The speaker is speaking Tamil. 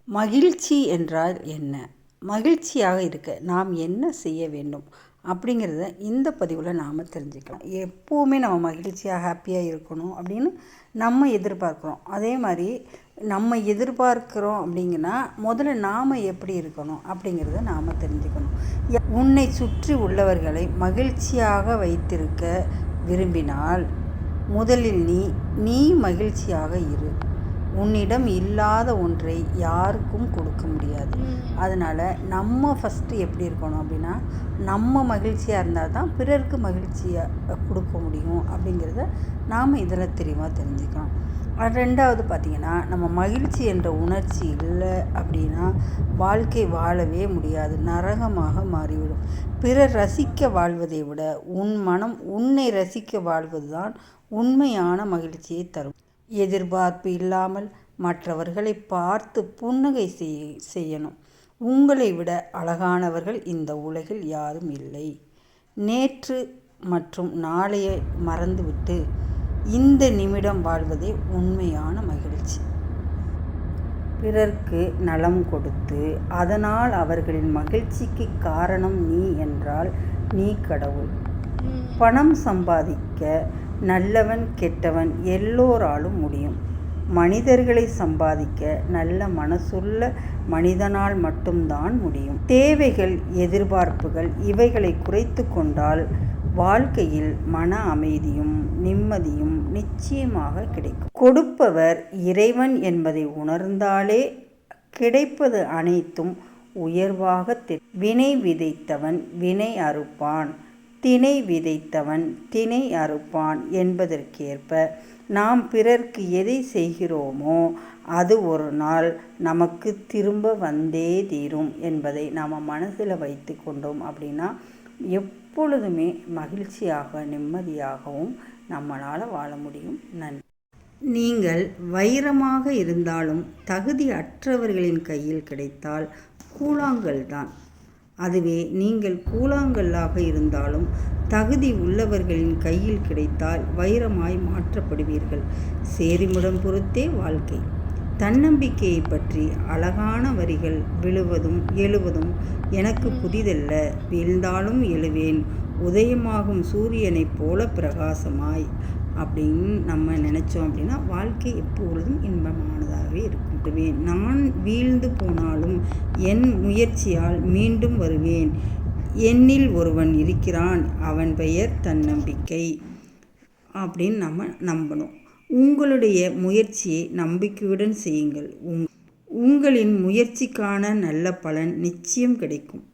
மகிழ்ச்சி என்றால் என்ன? மகிழ்ச்சியாக இருக்க நாம் என்ன செய்ய வேண்டும் அப்படிங்கிறத இந்த பதிவில் நாம் தெரிஞ்சுக்கலாம். எப்போவுமே நம்ம மகிழ்ச்சியாக ஹாப்பியாக இருக்கணும் அப்படின்னு நம்ம எதிர்பார்க்குறோம். அதே மாதிரி நம்ம எதிர்பார்க்குறோம் அப்படிங்கன்னா முதல்ல நாம் எப்படி இருக்கணும் அப்படிங்கிறத நாம் தெரிஞ்சுக்கணும். உன்னை சுற்றி உள்ளவர்களை மகிழ்ச்சியாக வைத்திருக்க விரும்பினால் முதலில் நீ மகிழ்ச்சியாக இரு. உன்னிடம் இல்லாத ஒன்றை யாருக்கும் கொடுக்க முடியாது. அதனால் நம்ம ஃபஸ்ட்டு எப்படி இருக்கணும் அப்படின்னா, நம்ம மகிழ்ச்சியாக இருந்தால் தான் பிறருக்கு மகிழ்ச்சியாக கொடுக்க முடியும் அப்படிங்கிறத நாம் இதில் தெளிவாக தெரிஞ்சுக்கலாம். ரெண்டாவது பார்த்திங்கன்னா, நம்ம மகிழ்ச்சி என்ற உணர்ச்சி இல்லை அப்படின்னா வாழ்க்கை வாழவே முடியாது, நரகமாக மாறிவிடும். பிறர் ரசிக்க வாழ்வதை விட உன் மனம் உன்னை ரசிக்க வாழ்வது தான் உண்மையான மகிழ்ச்சியை தரும். எதிர்பார்ப்பு இல்லாமல் மற்றவர்களை பார்த்து புன்னகை செய்யணும். உங்களை விட அழகானவர்கள் இந்த உலகில் யாரும் இல்லை. நேற்று மற்றும் நாளைய மறந்துவிட்டு இந்த நிமிடம் வாழ்வதே உண்மையான மகிழ்ச்சி. பிறர்க்கு நலம் கொடுத்து அதனால் அவர்களின் மகிழ்ச்சிக்கு காரணம் நீ என்றால் நீ கடவுள். பணம் சம்பாதிக்க நல்லவன் கெட்டவன் எல்லோராலும் முடியும். மனிதர்களை சம்பாதிக்க நல்ல மனசுள்ள மனிதனால் மட்டும்தான் முடியும். தேவைகள், எதிர்பார்ப்புகள் இவைகளை குறைத்து கொண்டால் வாழ்க்கையில் மன அமைதியும் நிம்மதியும் நிச்சயமாக கிடைக்கும். கொடுப்பவர் இறைவன் என்பதை உணர்ந்தாலே கிடைப்பது அனைத்தும் உயர்வாக வினை விதைத்தவன் வினை அறுப்பான், திணை விதைத்தவன் திணை அறுப்பான் என்பதற்கேற்ப நாம் பிறர்க்கு எதை செய்கிறோமோ அது ஒரு நாள் நமக்கு திரும்ப வந்தே தீரும் என்பதை நாம் மனசில் வைத்து கொண்டோம் அப்படின்னா எப்பொழுதுமே மகிழ்ச்சியாக நிம்மதியாகவும் நம்மளால் வாழ முடியும். நன்றி. நீங்கள் வைரமாக இருந்தாலும் தகுதி அற்றவர்களின் கையில் கிடைத்தால் கூழாங்கல் தான். அதுவே நீங்கள் கூழாங்கல்லாக இருந்தாலும் தகுதி உள்ளவர்களின் கையில் கிடைத்தால் வைரமாய் மாற்றப்படுவீர்கள். சேரிமுடம் பொறுத்தே வாழ்க்கை. தன்னம்பிக்கையை பற்றி அழகான வரிகள் விழுவதும் எழுவதும் எனக்கு புதிதல்ல. வீழ்ந்தாலும் எழுவேன் உதயமாகும் சூரியனைப் போல பிரகாசமாய் அப்படின்னு நம்ம நினச்சோம் அப்படின்னா வாழ்க்கை எப்பொழுதும் இன்பமானதாகவே இருக்கும். நான் வீழ்ந்து போனாலும் என் முயற்சியால் மீண்டும் வருவேன். என்னில் ஒருவன் இருக்கிறான், அவன் பெயர் தன்னம்பிக்கை அப்படின்னு நம்ம நம்பணும். உங்களுடைய முயற்சியை நம்பிக்கையுடன் செய்யுங்கள். உங்களின் முயற்சிக்கான நல்ல பலன் நிச்சயம் கிடைக்கும்.